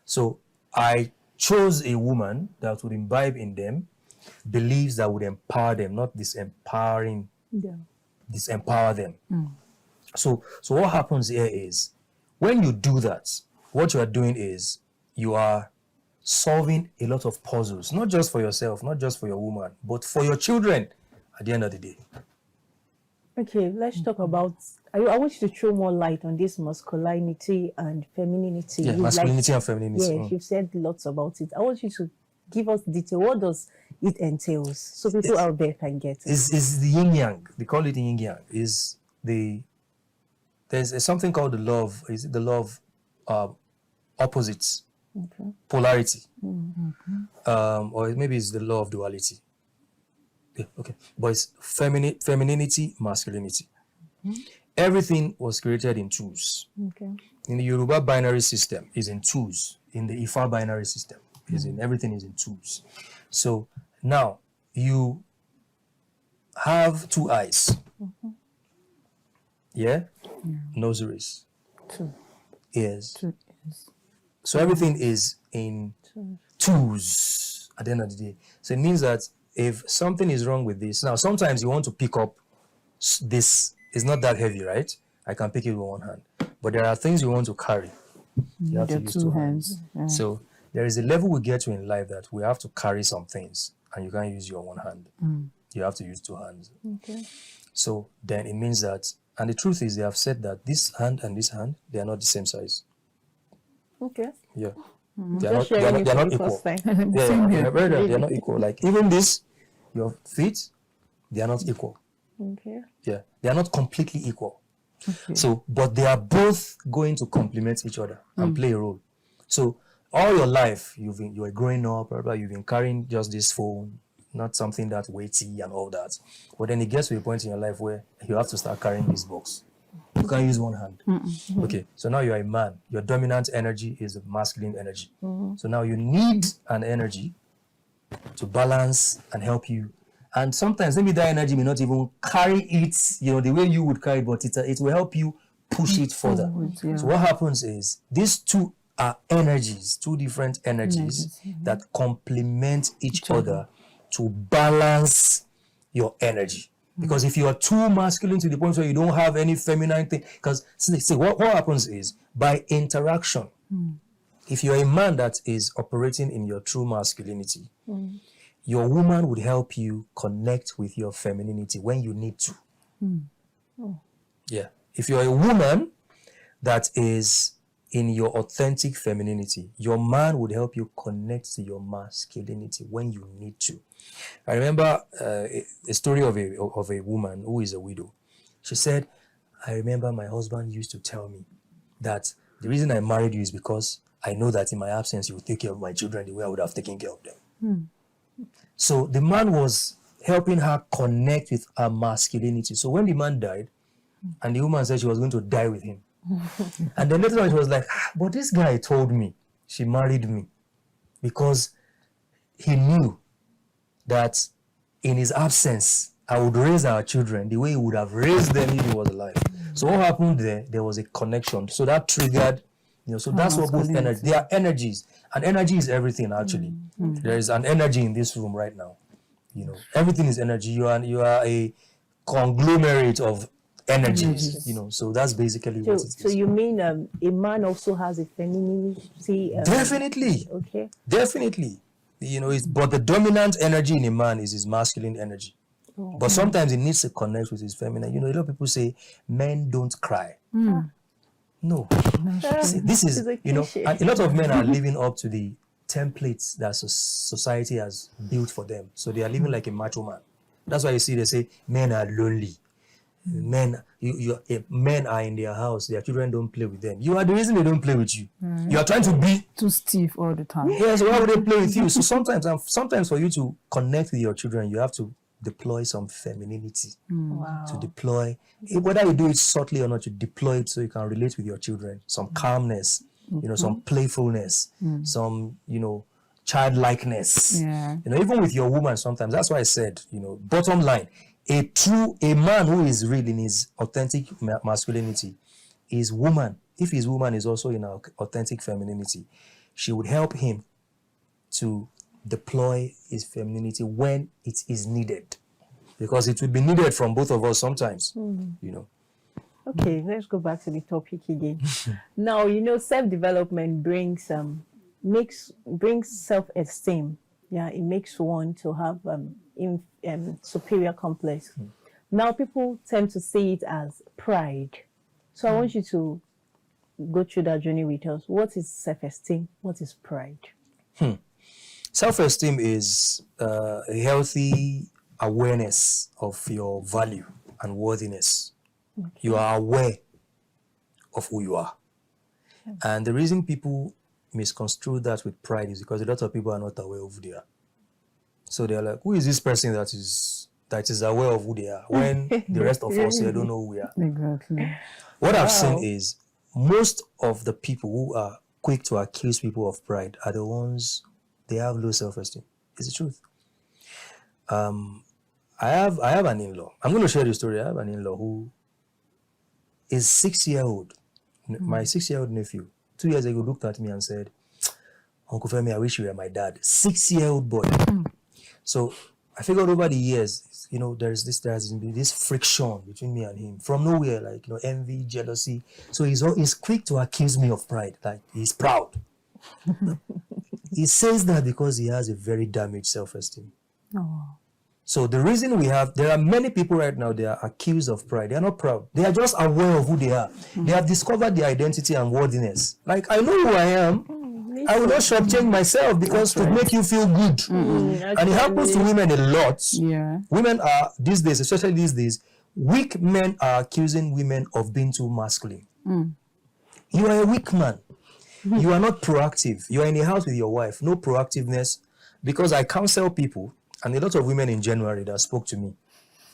[SPEAKER 3] So I chose a woman that would imbibe in them beliefs that would empower them, not disempower them. So what happens here is, when you do that, what you are doing is you are solving a lot of puzzles, not just for yourself, not just for your woman, but for your children at the end of the day.
[SPEAKER 1] Okay, let's talk about, I want you to throw more light on this masculinity and femininity.
[SPEAKER 3] Yeah, masculinity and femininity.
[SPEAKER 1] Yeah, you've said lots about it. I want you to give us detail. What does it entails? So people out there can get it.
[SPEAKER 3] Is the yin yang. They call it yin yang. There's something called the law of opposites.
[SPEAKER 1] Okay.
[SPEAKER 3] Polarity. Or maybe it's the law of duality. Yeah, okay. But it's femininity, masculinity. Everything was created in twos.
[SPEAKER 1] Okay.
[SPEAKER 3] In the Yoruba binary system, is in twos. In the Ifa binary system, everything is in twos. So now you have two eyes. Yeah? Nostrils.
[SPEAKER 2] Two.
[SPEAKER 3] Ears.
[SPEAKER 2] Two is.
[SPEAKER 3] So everything is in twos at the end of the day. So it means that if something is wrong with this, now sometimes you want to pick up this, it's not that heavy, right? I can pick it with one hand. But there are things you want to carry. You have to use two hands.
[SPEAKER 2] Yeah.
[SPEAKER 3] So there is a level we get to in life that we have to carry some things and you can't use your one hand. You have to use two hands.
[SPEAKER 1] Okay.
[SPEAKER 3] So then it means that, and the truth is they have said that this hand and this hand, they are not the same size.
[SPEAKER 1] Okay.
[SPEAKER 3] Yeah.
[SPEAKER 1] Just sharing it
[SPEAKER 3] They're
[SPEAKER 1] for
[SPEAKER 3] not
[SPEAKER 1] the
[SPEAKER 3] equal.
[SPEAKER 1] first time.
[SPEAKER 3] They're not equal. Like even this, your feet, they are not equal.
[SPEAKER 1] Okay.
[SPEAKER 3] Yeah. They are not completely equal. So, but they are both going to complement each other and play a role. So all your life, you were growing up, you've been carrying just this phone, not something that weighty and all that. But then it gets to a point in your life where you have to start carrying this box. You can't use one hand. Okay, so now you're a man. Your dominant energy is the masculine energy. So now you need an energy to balance and help you. And sometimes maybe that energy may not even carry it, the way you would carry it, but it will help you push it further. So what happens is these two are energies, two different energies that complement each other to balance your energy. Because if you are too masculine to the point where you don't have any feminine thing, because see what happens is by interaction, if you're a man that is operating in your true masculinity, your woman would help you connect with your femininity when you need to. Yeah. If you're a woman that is in your authentic femininity, your man would help you connect to your masculinity when you need to. I remember a story of a woman who is a widow. She said, I remember my husband used to tell me that the reason I married you is because I know that in my absence you will take care of my children the way I would have taken care of them. So the man was helping her connect with her masculinity. So when the man died, and the woman said she was going to die with him, And then later on, she was like, but this guy told me she married me because he knew that in his absence, I would raise our children the way he would have raised them if he was alive. So what happened there? There was a connection. So that triggered, so that's what both energy, they are energies. And energy is everything, actually. There is an energy in this room right now. Everything is energy. You are a conglomerate of energies, so that's basically what it is.
[SPEAKER 1] So you mean a man also has a femininity?
[SPEAKER 3] Definitely.
[SPEAKER 1] Okay.
[SPEAKER 3] Definitely. But the dominant energy in a man is his masculine energy. But sometimes he needs to connect with his feminine. A lot of people say men don't cry. No. See, this is, and a lot of men are living up to the templates that society has built for them. So they are living like a macho man. That's why you see they say men are lonely. Men are in their house, their children don't play with them. You are the reason they don't play with you. You are trying to be
[SPEAKER 2] too stiff all the time.
[SPEAKER 3] Yeah, so why would they play with you? So sometimes for you to connect with your children, you have to deploy some femininity.
[SPEAKER 1] Wow.
[SPEAKER 3] To deploy, whether you do it subtly or not, you deploy it so you can relate with your children. Some calmness, some playfulness, some, childlikeness.
[SPEAKER 2] Yeah.
[SPEAKER 3] Even with your woman sometimes. That's why I said, bottom line, a man who is real in his authentic masculinity is woman. If his woman is also in her authentic femininity, she would help him to deploy his femininity when it is needed, because it will be needed from both of us sometimes.
[SPEAKER 1] Okay, let's go back to the topic again. Now, self-development brings self-esteem. Yeah, it makes one to have superior complex. Now, people tend to see it as pride. So I want you to go through that journey with us. What is self-esteem? What is pride?
[SPEAKER 3] Self-esteem is a healthy awareness of your value and worthiness. Okay. You are aware of who you are. Okay. And the reason people misconstrue that with pride is because a lot of people are not aware of who they are. So they're like, who is this person that is aware of who they are, when the rest of us here don't know who we are?
[SPEAKER 2] Exactly.
[SPEAKER 3] What I've seen is most of the people who are quick to accuse people of pride are the ones, they have low self-esteem. It's the truth. I have an in-law. I'm going to share the story. I have an in-law who is 6-year-old. My 6-year-old nephew, 2 years ago, looked at me and said, Uncle Femi, I wish you were my dad. 6-year-old boy. So I figured over the years, there's been this friction between me and him from nowhere, like, envy, jealousy. So he's quick to accuse me of pride, like he's proud. He says that because he has a very damaged self-esteem.
[SPEAKER 2] Oh.
[SPEAKER 3] So the reason there are many people right now, they are accused of pride. They are not proud. They are just aware of who they are. They have discovered their identity and worthiness. Like, I know who I am. I will not shortchange myself because to make you feel good. And it happens to women a lot.
[SPEAKER 2] Yeah.
[SPEAKER 3] Women are, these days, especially these days, weak men are accusing women of being too masculine. You are a weak man. You are not proactive. You are in a house with your wife. No proactiveness. Because I counsel people, and a lot of women in January that spoke to me.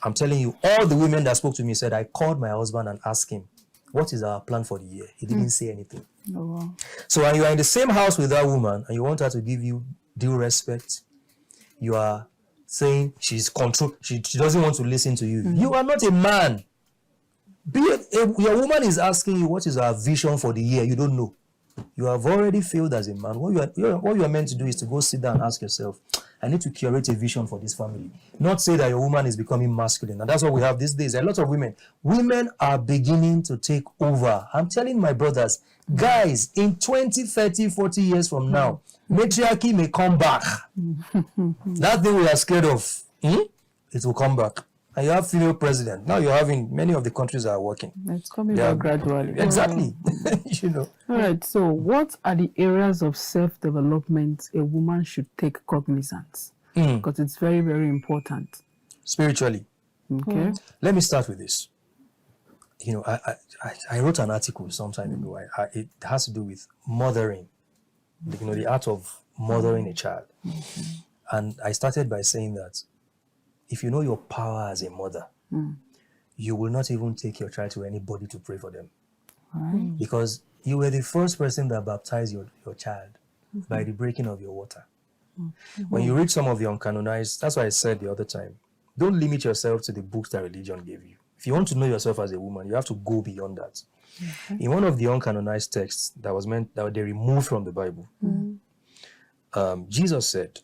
[SPEAKER 3] I'm telling you, all the women that spoke to me said, I called my husband and asked him, what is our plan for the year? He didn't say anything.
[SPEAKER 2] Oh, wow.
[SPEAKER 3] So when you are in the same house with that woman and you want her to give you due respect, you are saying she's control. She doesn't want to listen to you. You are not a man. Your woman is asking you what is our vision for the year. You don't know. You have already failed as a man. What you are meant to do is to go sit down and ask yourself, I need to curate a vision for this family. Not say that your woman is becoming masculine. And that's what we have these days. A lot of women are beginning to take over. I'm telling my brothers, guys, in 20, 30, 40 years from now, matriarchy may come back. That thing we are scared of, it will come back. And you have female president. Now you're having, many of the countries are working.
[SPEAKER 2] It's coming back gradually.
[SPEAKER 3] Exactly.
[SPEAKER 2] All right. So what are the areas of self-development a woman should take cognizance? Because it's very, very important.
[SPEAKER 3] Spiritually.
[SPEAKER 2] Okay.
[SPEAKER 3] Let me start with this. I wrote an article some time ago. It has to do with mothering, the art of mothering a child. And I started by saying that if you know your power as a mother, you will not even take your child to anybody to pray for them.
[SPEAKER 2] Right.
[SPEAKER 3] Because you were the first person that baptized your child by the breaking of your water. When you read some of the uncanonized, that's why I said the other time, don't limit yourself to the books that religion gave you. If you want to know yourself as a woman, you have to go beyond that. In one of the uncanonized texts that they removed from the Bible, Jesus said,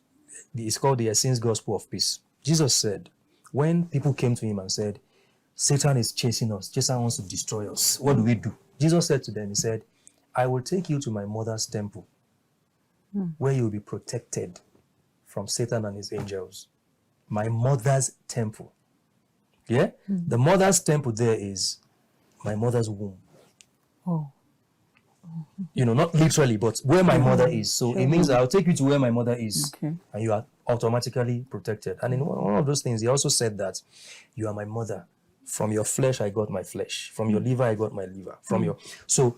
[SPEAKER 3] it's called the Essenes Gospel of Peace. Jesus said, when people came to him and said, Satan is chasing us, Satan wants to destroy us, what do we do? Jesus said to them, he said, I will take you to my mother's temple, where you will be protected from Satan and his angels. My mother's temple. Yeah? The mother's temple there is my mother's womb.
[SPEAKER 2] Oh.
[SPEAKER 3] Not literally, but where my mother is. So it means I'll take you to where my mother is, and you are automatically protected. And in one of those things, he also said that you are my mother. From your flesh, I got my flesh. From your liver, I got my liver. From your so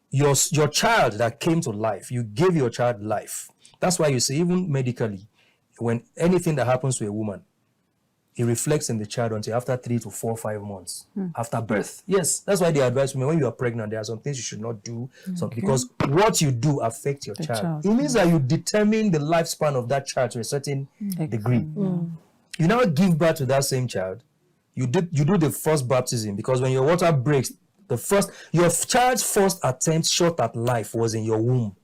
[SPEAKER 3] your child that came to life, you gave your child life. That's why you see, even medically, when anything that happens to a woman, it reflects in the child until after 3 to 4, 5 months after birth. Yes, that's why they advise women when you are pregnant, there are some things you should not do, because what you do affects your child. It means that you determine the lifespan of that child to a certain degree. You now give birth to that same child. You do the first baptism, because when your water breaks, your child's first attempt shot at life was in your womb.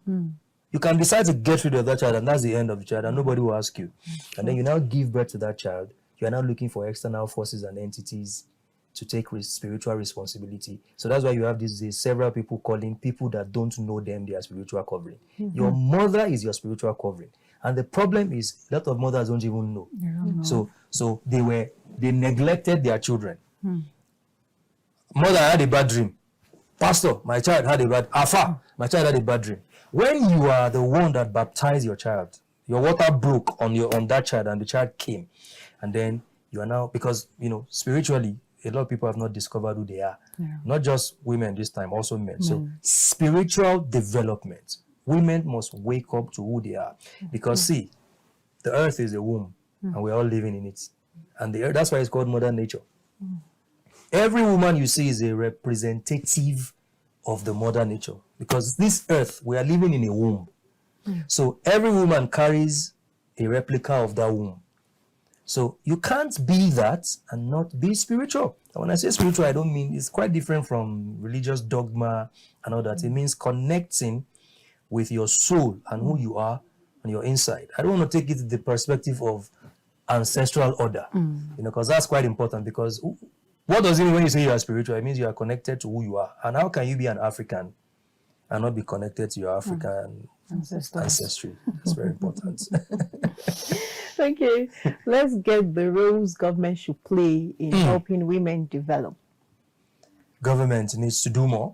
[SPEAKER 3] You can decide to get rid of that child, and that's the end of the child, and nobody will ask you. And then you now give birth to that child. You are now looking for external forces and entities to take spiritual responsibility. So that's why you have these days several people calling people that don't know them their spiritual covering. Your mother is your spiritual covering. And the problem is a lot of mothers don't even know. So they neglected their children. Mother had a bad dream. Pastor, my child had a bad my child had a bad dream. When you are the one that baptized your child, your water broke on that child, and the child came. And then you are now, because spiritually, a lot of people have not discovered who they are. Not just women this time, also men. So spiritual development. Women must wake up to who they are. Because see, the earth is a womb, and we're all living in it. And the earth, that's why it's called Mother Nature. Every woman you see is a representative of the Mother Nature. Because this earth, we are living in a womb. So every woman carries a replica of that womb. So you can't be that and not be spiritual. And when I say spiritual, I don't mean, it's quite different from religious dogma and all that. It means connecting with your soul and who you are on your inside. I don't want to take it to the perspective of ancestral order, because that's quite important. Because what does it mean when you say you are spiritual? It means you are connected to who you are. And how can you be an African and not be connected to your African ancestry? It's very important.
[SPEAKER 1] Okay, let's get the roles government should play in helping women develop.
[SPEAKER 3] Government needs to do more.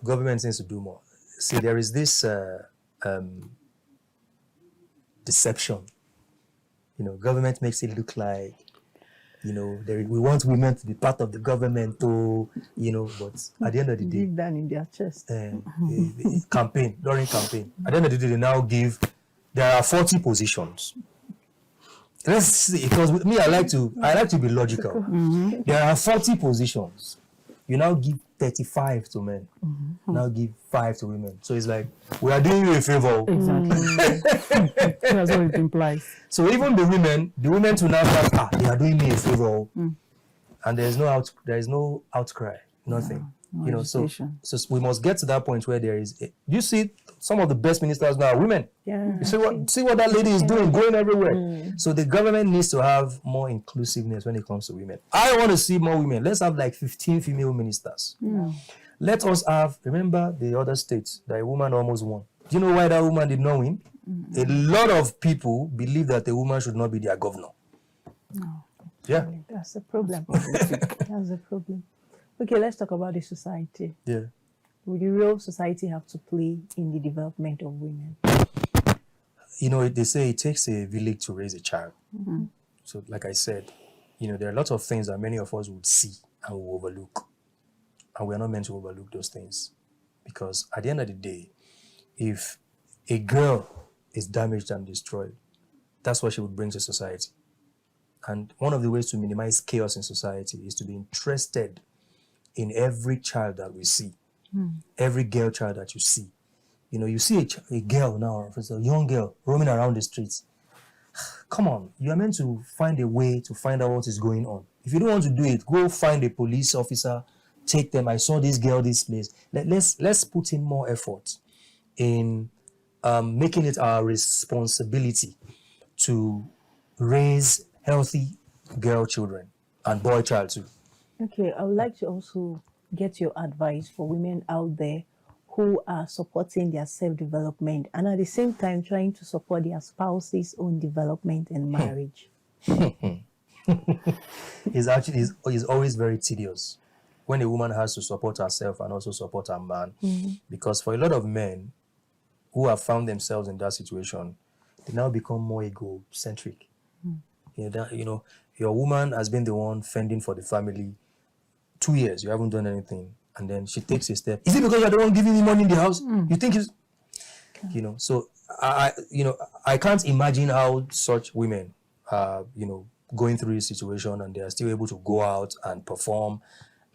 [SPEAKER 3] Government needs to do more. See, there is this deception. Government makes it look like, we want women to be part of the government, but at the end of the day,
[SPEAKER 1] Deep down in their chest.
[SPEAKER 3] during campaign, at the end of the day, they now there are 40 positions. Let's see, because with me, I like to be logical. There are 40 positions. You now give 35 to men. Now give 5 to women. So it's like, we are doing you a favor.
[SPEAKER 2] Exactly. That's what it implies.
[SPEAKER 3] So even the women to now say, they are doing me a favor. And there is no outcry, nothing. So we must get to that point where there is. You see, some of the best ministers now are women.
[SPEAKER 1] Yeah.
[SPEAKER 3] You see what that lady is doing, going everywhere. So the government needs to have more inclusiveness when it comes to women. I want to see more women. Let's have like 15 female ministers. Let us have. Remember the other states that a woman almost won. Do you know why that woman did not win? A lot of people believe that a woman should not be their governor.
[SPEAKER 1] No.
[SPEAKER 3] Yeah.
[SPEAKER 1] That's the problem. That's the problem. Okay, let's talk about the society.
[SPEAKER 3] Yeah.
[SPEAKER 1] Will the real society have to play in the development of women?
[SPEAKER 3] They say it takes a village to raise a child. So, like I said, there are lots of things that many of us would see and will overlook. And we are not meant to overlook those things. Because at the end of the day, if a girl is damaged and destroyed, that's what she would bring to society. And one of the ways to minimize chaos in society is to be interested in every child that we see, every girl child that you see. You know, you see a girl now, a young girl roaming around the streets. Come on, you are meant to find a way to find out what is going on. If you don't want to do it, go find a police officer, take them. I saw this girl this place. Let's put in more effort in making it our responsibility to raise healthy girl children and boy child too.
[SPEAKER 1] Okay, I would like to also get your advice for women out there who are supporting their self-development and at the same time trying to support their spouse's own development and marriage.
[SPEAKER 3] It's always very tedious when a woman has to support herself and also support her man. Because for a lot of men who have found themselves in that situation, they now become more egocentric. Your woman has been the one fending for the family 2 years, you haven't done anything, and then she takes a step. Is it because you're the one giving me money in the house? You think it's, so I can't imagine how such women are, going through this situation and they are still able to go out and perform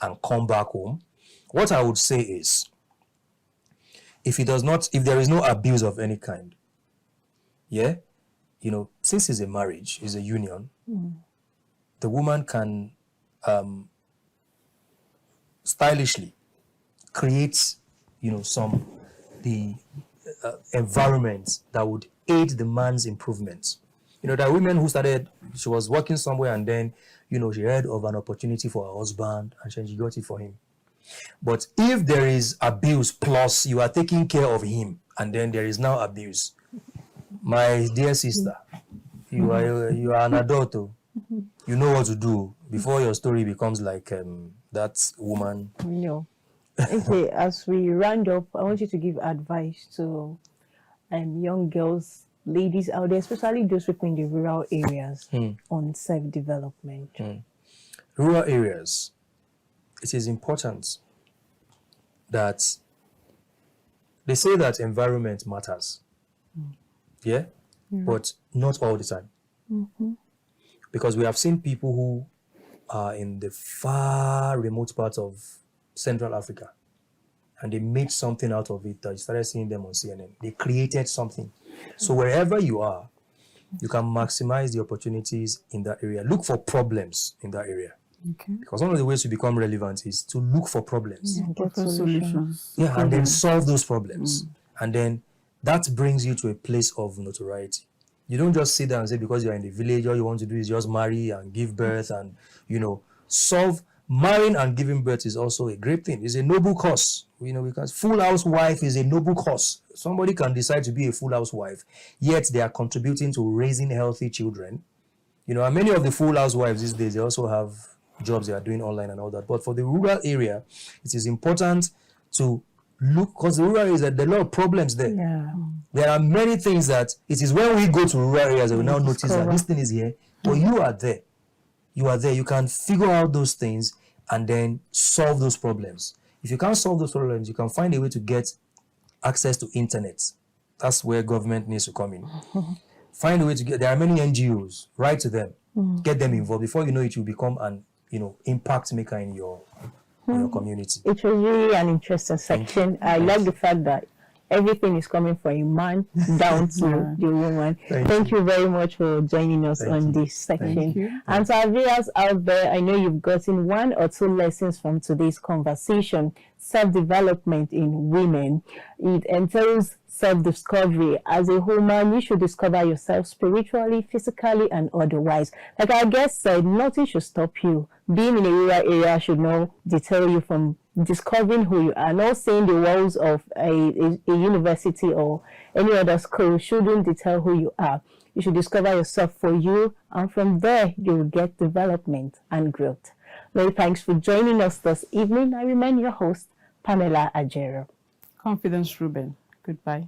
[SPEAKER 3] and come back home. What I would say is, if there is no abuse of any kind, since it's a marriage, it's a union, the woman can stylishly create, the environment that would aid the man's improvement. There are women who she was working somewhere and then, she heard of an opportunity for her husband and she got it for him. But if there is abuse plus you are taking care of him and then there is now abuse, my dear sister, you are an adult. You know what to do before your story becomes like that woman.
[SPEAKER 1] Okay, as we round up, I want you to give advice to young girls, ladies out there, especially those people in the rural areas on self-development.
[SPEAKER 3] Rural areas, it is important that they say that environment matters. But not all the time. Because we have seen people who are in the far remote parts of Central Africa and they made something out of it. You started seeing them on CNN. They created something. So wherever you are, you can maximize the opportunities in that area. Look for problems in that area.
[SPEAKER 2] Okay.
[SPEAKER 3] Because one of the ways to become relevant is to look for problems.
[SPEAKER 1] Get solutions.
[SPEAKER 3] And then solve those problems. And then that brings you to a place of notoriety. You don't just sit there and say, because you're in the village, all you want to do is just marry and give birth and, solve. Marrying and giving birth is also a great thing. It's a noble cause, because full housewife is a noble cause. Somebody can decide to be a full housewife, yet they are contributing to raising healthy children. And many of the full housewives these days, they also have jobs they are doing online and all that. But for the rural area, it is important to look, because the rural areas, there are a lot of problems there. There are many things that it is when we go to rural areas that we now notice that this thing is here, but you are there. You can figure out those things and then solve those problems. If you can't solve those problems, you can find a way to get access to internet. That's where government needs to come in. Find a way to there are many NGOs, write to them, get them involved. Before you know it, you become an impact maker in your community.
[SPEAKER 1] It was really an interesting section. I like the fact that everything is coming from a man down to the woman. Thank you very much for joining us on this section. And to our viewers out there, I know you've gotten 1 or 2 lessons from today's conversation. Self-development in women. It entails self-discovery. As a woman, you should discover yourself spiritually, physically, and otherwise. Like our guest said, nothing should stop you. Being in a rural area should not deter you from discovering who you are. Not saying the walls of a university or any other school shouldn't deter who you are. You should discover yourself for you, and from there you will get development and growth. Many thanks for joining us this evening. I remain your host, Pamela Ajero.
[SPEAKER 2] Confidence Ruben. Goodbye.